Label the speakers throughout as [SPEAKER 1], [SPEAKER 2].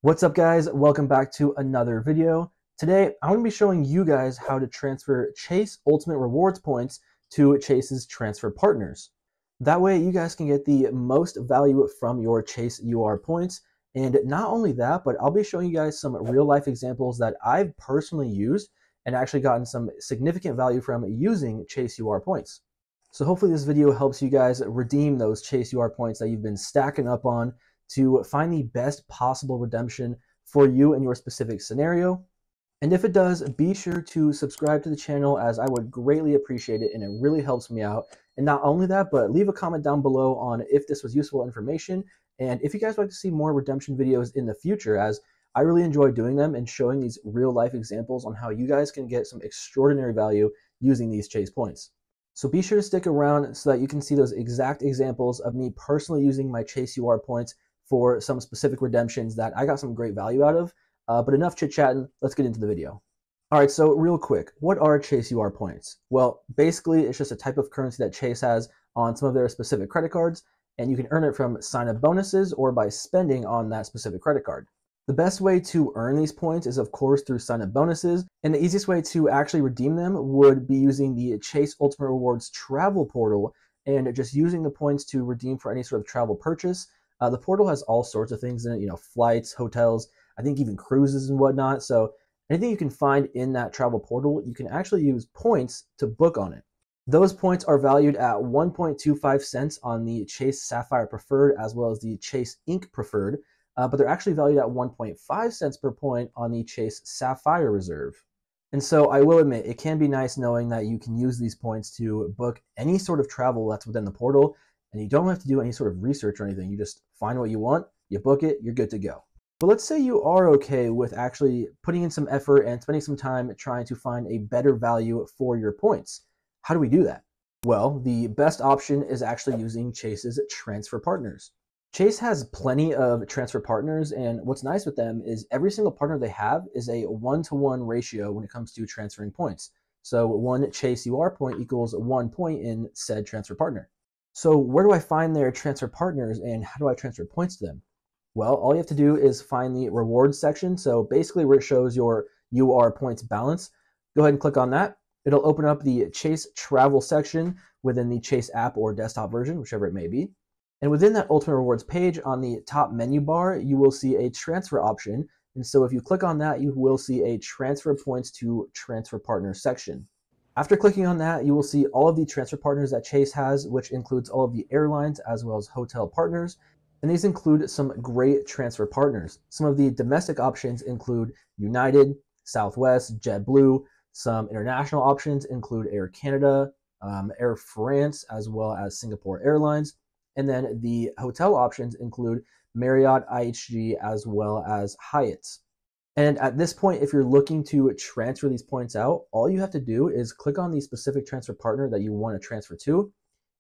[SPEAKER 1] What's up, guys? Welcome back to another video. Today, I'm going to be showing you guys how to transfer Chase Ultimate Rewards points to Chase's transfer partners. That way, you guys can get the most value from your Chase UR points. And not only that, but I'll be showing you guys some real-life examples that I've personally used and actually gotten some significant value from using Chase UR points. So hopefully this video helps you guys redeem those Chase UR points that you've been stacking up on to find the best possible redemption for you and your specific scenario. And if it does, be sure to subscribe to the channel, as I would greatly appreciate it and it really helps me out. And not only that, but leave a comment down below on if this was useful information and if you guys would like to see more redemption videos in the future, as I really enjoy doing them and showing these real life examples on how you guys can get some extraordinary value using these Chase points. So be sure to stick around so that you can see those exact examples of me personally using my Chase UR points for some specific redemptions that I got some great value out of. But enough chit-chatting, let's get into the video. All right, so real quick, what are Chase UR points? Well, basically, it's just a type of currency that Chase has on some of their specific credit cards, and you can earn it from sign-up bonuses or by spending on that specific credit card. The best way to earn these points is, of course, through sign-up bonuses, and the easiest way to actually redeem them would be using the Chase Ultimate Rewards travel portal and just using the points to redeem for any sort of travel purchase. The portal has all sorts of things in it, flights, hotels, I think even cruises and whatnot. So anything you can find in that travel portal, you can actually use points to book on it. Those points are valued at 1.25 cents on the Chase Sapphire Preferred as well as the Chase Ink Preferred, but they're actually valued at 1.5 cents per point on the Chase Sapphire Reserve. And so I will admit, it can be nice knowing that you can use these points to book any sort of travel that's within the portal, and you don't have to do any sort of research or anything. You just find what you want, you book it, you're good to go. But let's say you are okay with actually putting in some effort and spending some time trying to find a better value for your points. How do we do that? Well, the best option is actually using Chase's transfer partners. Chase has plenty of transfer partners, and what's nice with them is every single partner they have is a 1-to-1 ratio when it comes to transferring points. So one Chase UR point equals 1 point in said transfer partner. So where do I find their transfer partners and how do I transfer points to them? Well, all you have to do is find the rewards section. So basically where it shows your UR points balance, go ahead and click on that. It'll open up the Chase travel section within the Chase app or desktop version, whichever it may be. And within that Ultimate Rewards page on the top menu bar, you will see a transfer option. And so if you click on that, you will see a transfer points to transfer partner section. After clicking on that, you will see all of the transfer partners that Chase has, which includes all of the airlines as well as hotel partners. And these include some great transfer partners. Some of the domestic options include United, Southwest, JetBlue. Some international options include Air Canada, Air France, as well as Singapore Airlines. And then the hotel options include Marriott, IHG, as well as Hyatt. And at this point, if you're looking to transfer these points out, all you have to do is click on the specific transfer partner that you want to transfer to,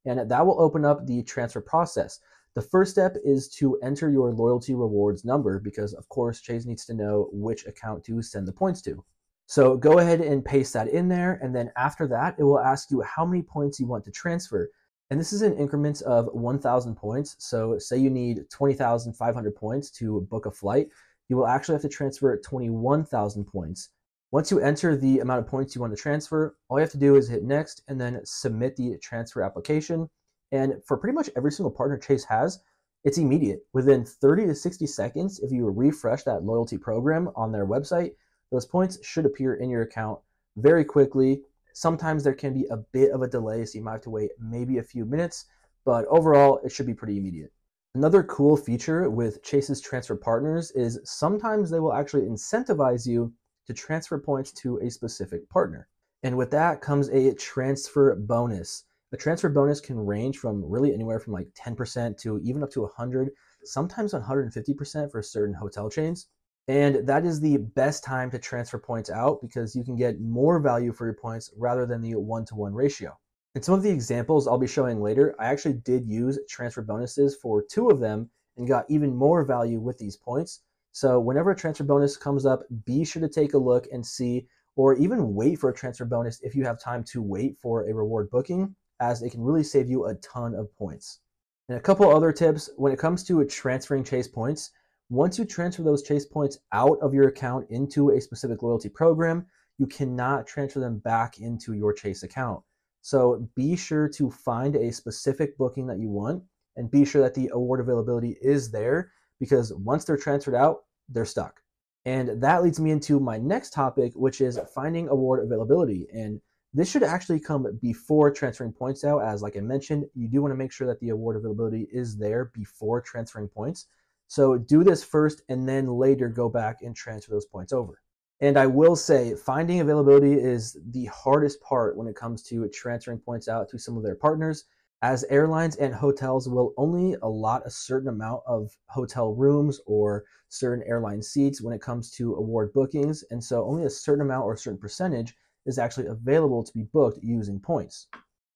[SPEAKER 1] and that will open up the transfer process. The first step is to enter your loyalty rewards number because, of course, Chase needs to know which account to send the points to. So go ahead and paste that in there, and then after that, it will ask you how many points you want to transfer. And this is in increments of 1,000 points. So say you need 20,500 points to book a flight, you will actually have to transfer 21,000 points. Once you enter the amount of points you want to transfer, all you have to do is hit next and then submit the transfer application. And for pretty much every single partner Chase has, it's immediate. Within 30 to 60 seconds, if you refresh that loyalty program on their website, those points should appear in your account very quickly. Sometimes there can be a bit of a delay, so you might have to wait maybe a few minutes, but overall, it should be pretty immediate. Another cool feature with Chase's transfer partners is sometimes they will actually incentivize you to transfer points to a specific partner. And with that comes a transfer bonus. A transfer bonus can range from really anywhere from like 10% to even up to 100, sometimes 150% for certain hotel chains. And that is the best time to transfer points out because you can get more value for your points rather than the 1-to-1 ratio. In some of the examples I'll be showing later, I actually did use transfer bonuses for 2 of them and got even more value with these points. So whenever a transfer bonus comes up, be sure to take a look and see, or even wait for a transfer bonus if you have time to wait for a reward booking, as it can really save you a ton of points. And a couple other tips, when it comes to transferring Chase points, Once you transfer those Chase points out of your account into a specific loyalty program, you cannot transfer them back into your Chase account. So be sure to find a specific booking that you want and be sure that the award availability is there, because once they're transferred out, they're stuck. And that leads me into my next topic, which is finding award availability. And this should actually come before transferring points out. As like I mentioned, you do want to make sure that the award availability is there before transferring points. So do this first and then later go back and transfer those points over. And I will say finding availability is the hardest part when it comes to transferring points out to some of their partners, as airlines and hotels will only allot a certain amount of hotel rooms or certain airline seats when it comes to award bookings. And so only a certain amount or a certain percentage is actually available to be booked using points.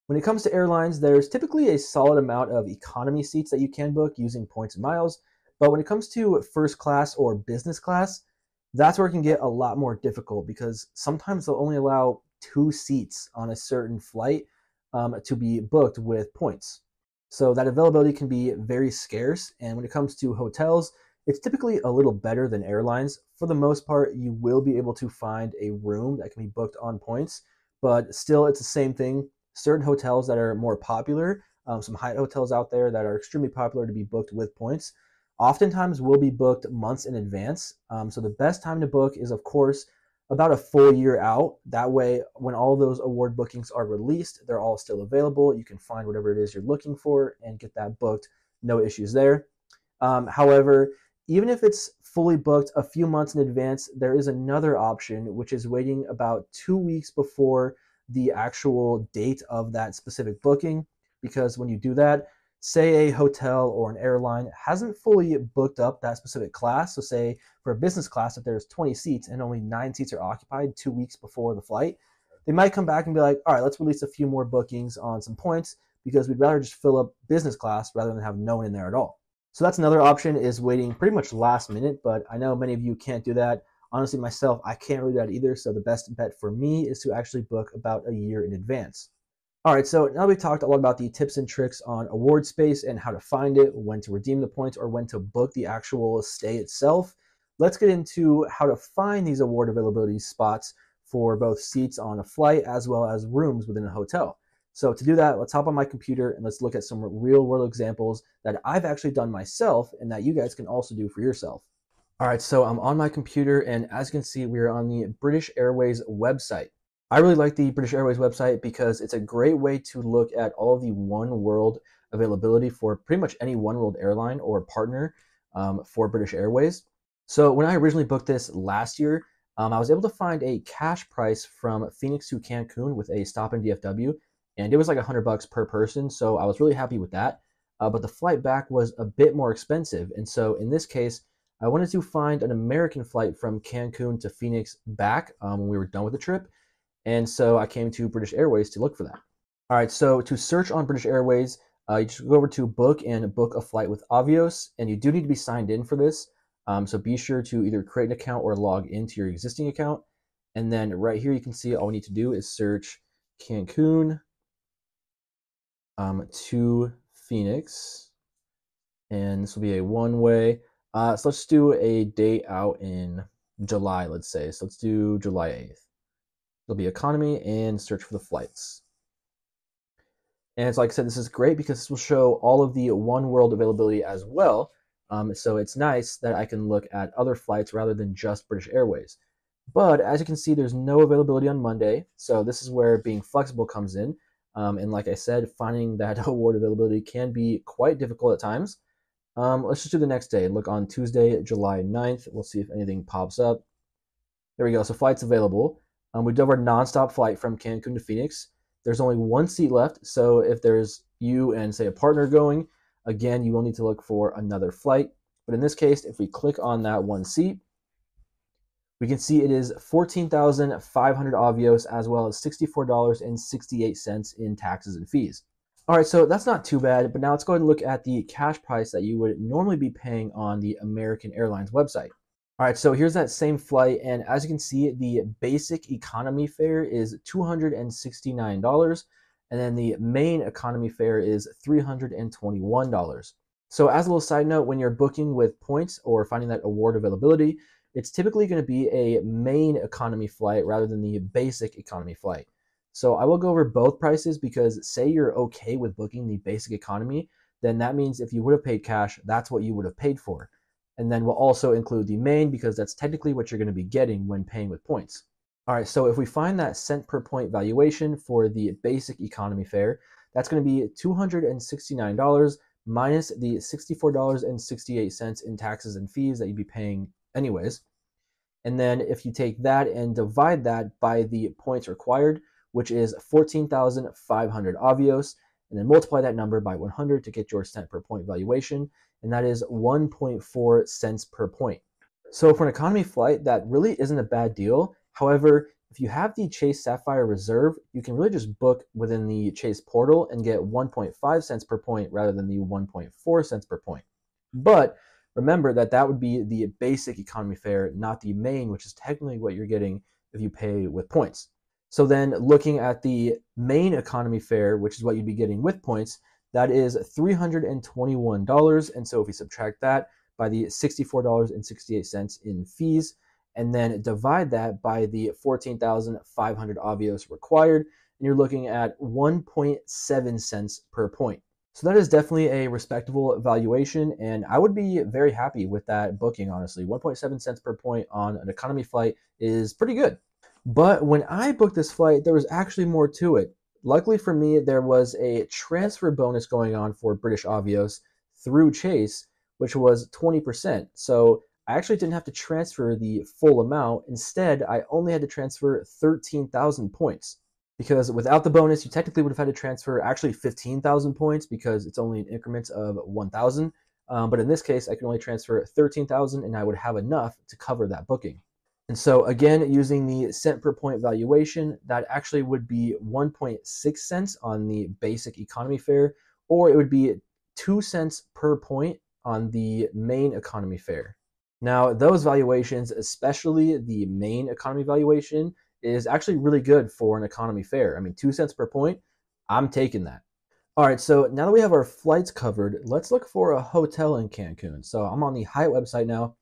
[SPEAKER 1] When it comes to airlines, there's typically a solid amount of economy seats that you can book using points and miles. But when it comes to first class or business class, that's where it can get a lot more difficult, because sometimes they'll only allow 2 seats on a certain flight to be booked with points. So that availability can be very scarce. And when it comes to hotels, it's typically a little better than airlines. For the most part, you will be able to find a room that can be booked on points, but still it's the same thing. Certain hotels that are more popular, some Hyatt hotels out there that are extremely popular to be booked with points, oftentimes will be booked months in advance. So the best time to book is, of course, about a full year out. That way, when all those award bookings are released, they're all still available. You can find whatever it is you're looking for and get that booked. No issues there. However, even if it's fully booked a few months in advance, there is another option, which is waiting about 2 weeks before the actual date of that specific booking. Because when you do that, say a hotel or an airline hasn't fully booked up that specific class. So say for a business class, if there's 20 seats and only 9 seats are occupied 2 weeks before the flight, they might come back and be like, all right, let's release a few more bookings on some points, because we'd rather just fill up business class rather than have no one in there at all. So that's another option, is waiting pretty much last minute, but I know many of you can't do that. Honestly, myself, I can't really do that either. So the best bet for me is to actually book about a year in advance. All right, so now we've talked a lot about the tips and tricks on award space and how to find it, when to redeem the points, or when to book the actual stay itself. Let's get into how to find these award availability spots for both seats on a flight as well as rooms within a hotel. So to do that, let's hop on my computer and let's look at some real world examples that I've actually done myself and that you guys can also do for yourself. All right, so I'm on my computer, and as you can see, we are on the British Airways website. I really like the British Airways website because it's a great way to look at all of the one world availability for pretty much any one world airline or partner for British Airways. So when I originally booked this last year, I was able to find a cash price from Phoenix to Cancun with a stop in DFW, and it was like $100 per person. So I was really happy with that. But the flight back was a bit more expensive. And so in this case, I wanted to find an American flight from Cancun to Phoenix back when we were done with the trip. And so I came to British Airways to look for that. All right, so to search on British Airways, you just go over to book and book a flight with Avios, and you do need to be signed in for this. So be sure to either create an account or log into your existing account. And then right here, you can see all we need to do is search Cancun to Phoenix. And this will be a one-way. So let's do a date out in July, let's say. So let's do July 8th. It'll be economy and search for the flights. And so like I said, this is great because this will show all of the one world availability as well. So it's nice that I can look at other flights rather than just British Airways. But as you can see, there's no availability on Monday. So this is where being flexible comes in. And like I said, finding that award availability can be quite difficult at times. Let's just do the next day. Look on Tuesday, July 9th. We'll see if anything pops up. There we go. So flights available. We do have our nonstop flight from Cancun to Phoenix. There's only 1 seat left. So if there's you and say a partner going, again, you will need to look for another flight. But in this case, if we click on that 1 seat, we can see it is 14,500 Avios as well as $64.68 in taxes and fees. All right, so that's not too bad, but now let's go ahead and look at the cash price that you would normally be paying on the American Airlines website. All right, so here's that same flight, and as you can see, the basic economy fare is $269, and then the main economy fare is $321. So as a little side note, when you're booking with points or finding that award availability, it's typically going to be a main economy flight rather than the basic economy flight. So I will go over both prices because say you're okay with booking the basic economy, then that means if you would have paid cash, that's what you would have paid for. And then we'll also include the main because that's technically what you're going to be getting when paying with points. All right, so if we find that cent per point valuation for the basic economy fare, that's going to be $269 minus the $64.68 in taxes and fees that you'd be paying anyways. And then if you take that and divide that by the points required, which is 14,500 avios, and then multiply that number by 100 to get your cent per point valuation, and that is 1.4 cents per point. So for an economy flight, that really isn't a bad deal. However, if you have the Chase Sapphire Reserve, you can really just book within the Chase portal and get 1.5 cents per point rather than the 1.4 cents per point. But remember that that would be the basic economy fare, not the main, which is technically what you're getting if you pay with points. So then looking at the main economy fare, which is what you'd be getting with points, that is $321. And so if we subtract that by the $64.68 in fees, and then divide that by the 14,500 avios required, and you're looking at 1.7 cents per point. So that is definitely a respectable valuation, and I would be very happy with that booking, honestly. 1.7 cents per point on an economy flight is pretty good. But when I booked this flight, there was actually more to it. Luckily for me, there was a transfer bonus going on for British Avios through Chase, which was 20%. So I actually didn't have to transfer the full amount. Instead, I only had to transfer 13,000 points. Because without the bonus, you technically would have had to transfer actually 15,000 points because it's only in increments of 1,000. But in this case, I can only transfer 13,000 and I would have enough to cover that booking. And so again, using the cent per point valuation, that actually would be 1.6 cents on the basic economy fare, or it would be 2 cents per point on the main economy fare. Now, those valuations, especially the main economy valuation, is actually really good for an economy fare. I mean, 2 cents per point, I'm taking that. All right, so now that we have our flights covered, let's look for a hotel in Cancun. So I'm on the Hyatt website now.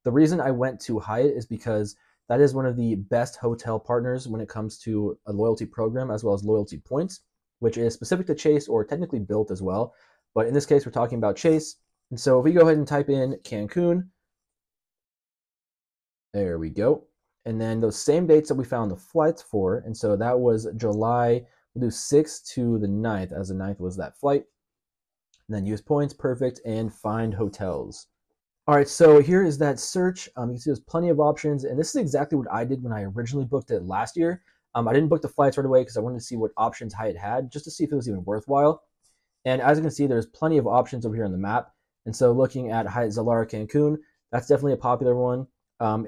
[SPEAKER 1] The reason I went to Hyatt is because that is one of the best hotel partners when it comes to a loyalty program as well as loyalty points, which is specific to Chase or technically built as well. But in this case, we're talking about Chase. And so if we go ahead and type in Cancun, there we go. And then those same dates that we found the flights for. And so that was July, we'll do 6th to the 9th, as the 9th was that flight. And then use points, perfect, and find hotels. All right, so here is that search. You can see there's plenty of options, and this is exactly what I did when I originally booked it last year. I didn't book the flights right away because I wanted to see what options Hyatt had, just to see if it was even worthwhile. And as you can see, there's plenty of options over here on the map. And so looking at Hyatt Zilara Cancun, that's definitely a popular one.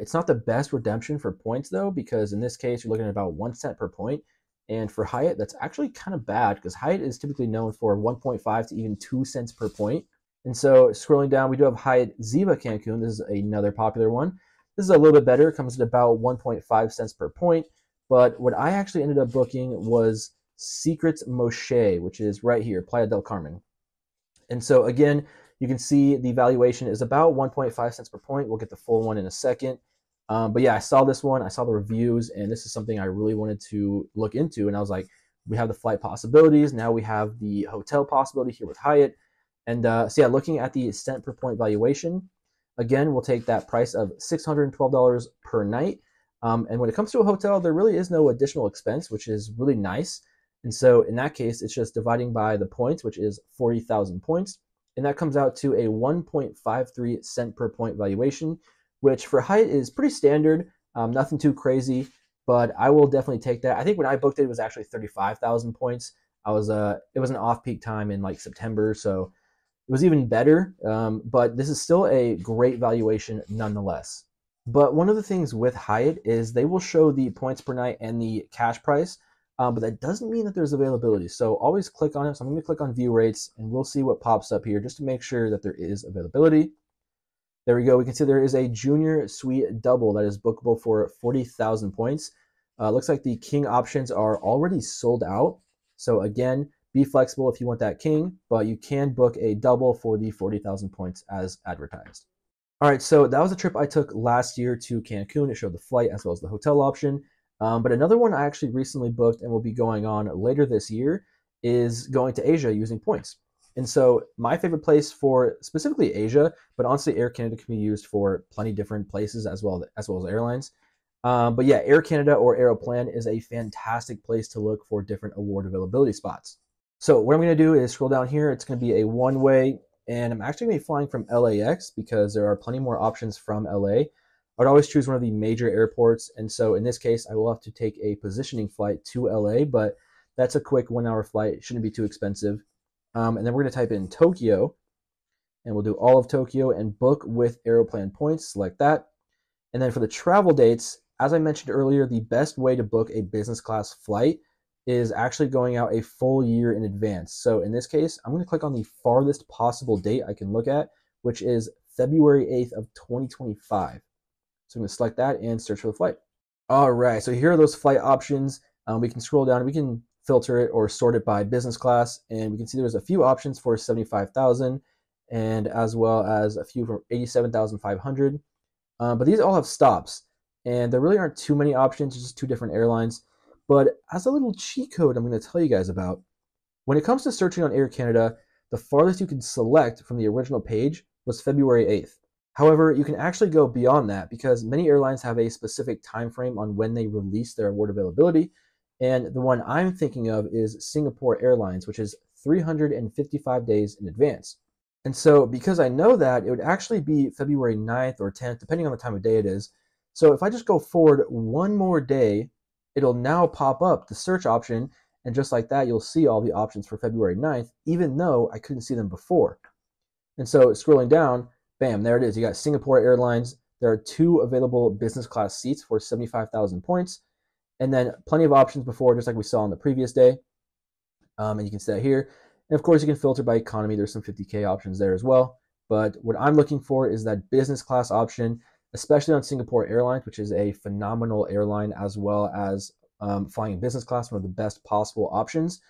[SPEAKER 1] It's not the best redemption for points, though, because in this case, you're looking at about 1 cent per point. And for Hyatt, that's actually kind of bad because Hyatt is typically known for 1.5 to even 2 cents per point. And so scrolling down, we do have Hyatt Ziva Cancun. This is another popular one. This is a little bit better. It comes at about 1.5 cents per point. But what I actually ended up booking was Secrets Moshe, which is right here, Playa del Carmen. And so again, you can see the valuation is about 1.5 cents per point. We'll get the full one in a second. But yeah, I saw this one. I saw the reviews, and this is something I really wanted to look into. And I was like, we have the flight possibilities. Now we have the hotel possibility here with Hyatt. And so yeah, looking at the cent per point valuation, again, we'll take that price of $612 per night. And when it comes to a hotel, there really is no additional expense, which is really nice. And so in that case, it's just dividing by the points, which is 40,000 points. And that comes out to a 1.53 cent per point valuation, which for Hyatt is pretty standard, nothing too crazy, but I will definitely take that. I think when I booked it, it was actually 35,000 points. It was an off-peak time in like September, so it was even better, but this is still a great valuation nonetheless. But one of the things with Hyatt is they will show the points per night and the cash price, but that doesn't mean that there's availability. So always click on it. So I'm going to click on view rates, and we'll see what pops up here just to make sure that there is availability. There we go. We can see there is a junior suite double that is bookable for 40,000 points. Looks like the king options are already sold out. So again, be flexible if you want that king, but you can book a double for the 40,000 points as advertised. All right, so that was a trip I took last year to Cancun. It showed the flight as well as the hotel option. But another one I actually recently booked and will be going on later this year is going to Asia using points. And so my favorite place for specifically Asia, but honestly Air Canada can be used for plenty different places as well as airlines. But yeah, Air Canada or Aeroplan is a fantastic place to look for different award availability spots. So what I'm going to do is scroll down here. It's going to be a one-way, and I'm actually going to be flying from LAX because there are plenty more options from LA. I would always choose one of the major airports, and so in this case, I will have to take a positioning flight to LA, but that's a quick 1 hour flight. It shouldn't be too expensive. And then we're going to type in Tokyo, and we'll do all of Tokyo and book with Aeroplan points. Select that. And then for the travel dates, as I mentioned earlier, the best way to book a business class flight is actually going out a full year in advance. So in this case, I'm going to click on the farthest possible date I can look at, which is February 8th of 2025. So I'm going to select that and search for the flight. All right, so here are those flight options. We can scroll down, we can filter it or sort it by business class, and we can see there's a few options for 75,000 and as well as a few for 87,500. But these all have stops, and there really aren't too many options, just two different airlines. But as a little cheat code I'm going to tell you guys about, when it comes to searching on Air Canada, the farthest you can select from the original page was February 8th. However, you can actually go beyond that because many airlines have a specific time frame on when they release their award availability, and the one I'm thinking of is Singapore Airlines, which is 355 days in advance. And so because I know that, it would actually be February 9th or 10th, depending on the time of day it is. So if I just go forward one more day, it'll now pop up the search option, and just like that, you'll see all the options for February 9th, even though I couldn't see them before. And so scrolling down, bam, there it is. You got Singapore Airlines. There are 2 available business class seats for 75,000 points, and then plenty of options before, just like we saw on the previous day. And you can see that here. And of course, you can filter by economy. There's some 50K options there as well. But what I'm looking for is that business class option, especially on Singapore Airlines, which is a phenomenal airline, as well as flying in business class, one of the best possible options.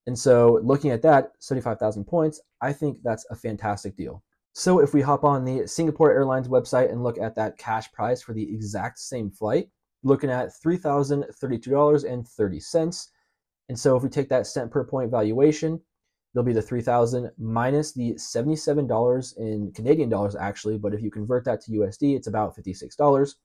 [SPEAKER 1] And so looking at that, 75,000 points, I think that's a fantastic deal. So if we hop on the Singapore Airlines website and look at that cash price for the exact same flight, looking at $3,032.30. And so if we take that cent per point valuation, it'll be the 3,000 minus the $77 in Canadian dollars actually, but if you convert that to USD, it's about $56.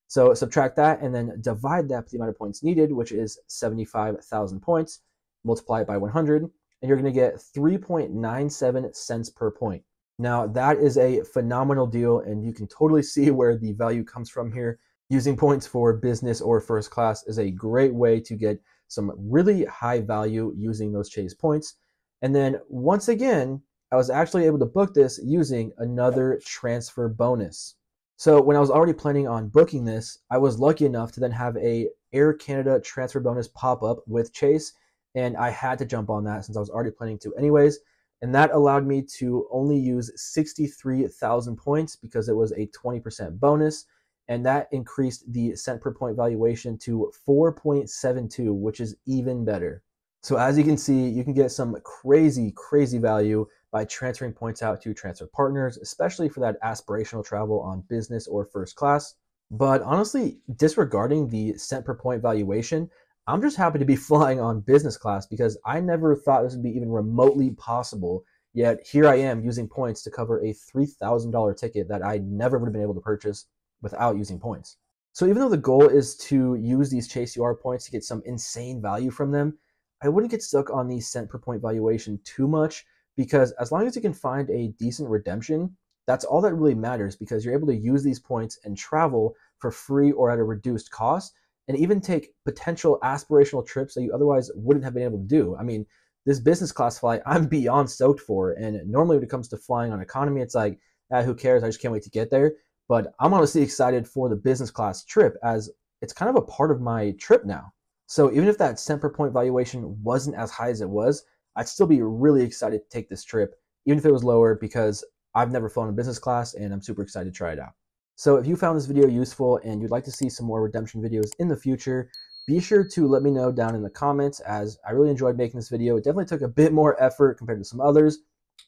[SPEAKER 1] So subtract that and then divide that by the amount of points needed, which is 75,000 points, multiply it by 100, and you're going to get 3.97 cents per point. Now that is a phenomenal deal, and you can totally see where the value comes from here. Using points for business or first class is a great way to get some really high value using those Chase points. And then once again, I was actually able to book this using another transfer bonus. So when I was already planning on booking this, I was lucky enough to then have a Air Canada transfer bonus pop up with Chase, and I had to jump on that since I was already planning to anyways. And that allowed me to only use 63,000 points because it was a 20% bonus. And that increased the cent per point valuation to 4.72, which is even better. So as you can see, you can get some crazy, crazy value by transferring points out to transfer partners, especially for that aspirational travel on business or first class. But honestly, disregarding the cent per point valuation, I'm just happy to be flying on business class because I never thought this would be even remotely possible. Yet here I am using points to cover a $3,000 ticket that I never would have been able to purchase without using points. So even though the goal is to use these Chase UR points to get some insane value from them, I wouldn't get stuck on the cent per point valuation too much because as long as you can find a decent redemption, that's all that really matters because you're able to use these points and travel for free or at a reduced cost and even take potential aspirational trips that you otherwise wouldn't have been able to do. I mean, this business class flight, I'm beyond stoked for. And normally when it comes to flying on economy, it's like, who cares? I just can't wait to get there. But I'm honestly excited for the business class trip as it's kind of a part of my trip now. So even if that cent per point valuation wasn't as high as it was, I'd still be really excited to take this trip, even if it was lower, because I've never flown in business class and I'm super excited to try it out. So if you found this video useful and you'd like to see some more redemption videos in the future, be sure to let me know down in the comments, as I really enjoyed making this video. It definitely took a bit more effort compared to some others,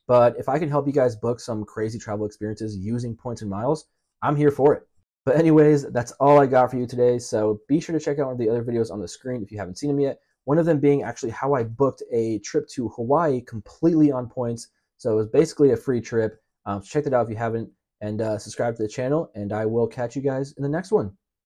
[SPEAKER 1] but if I can help you guys book some crazy travel experiences using points and miles, I'm here for it. But anyways, that's all I got for you today. So be sure to check out one of the other videos on the screen if you haven't seen them yet. One of them being actually how I booked a trip to Hawaii completely on points. So it was basically a free trip. So check that out if you haven't, and subscribe to the channel, and I will catch you guys in the next one.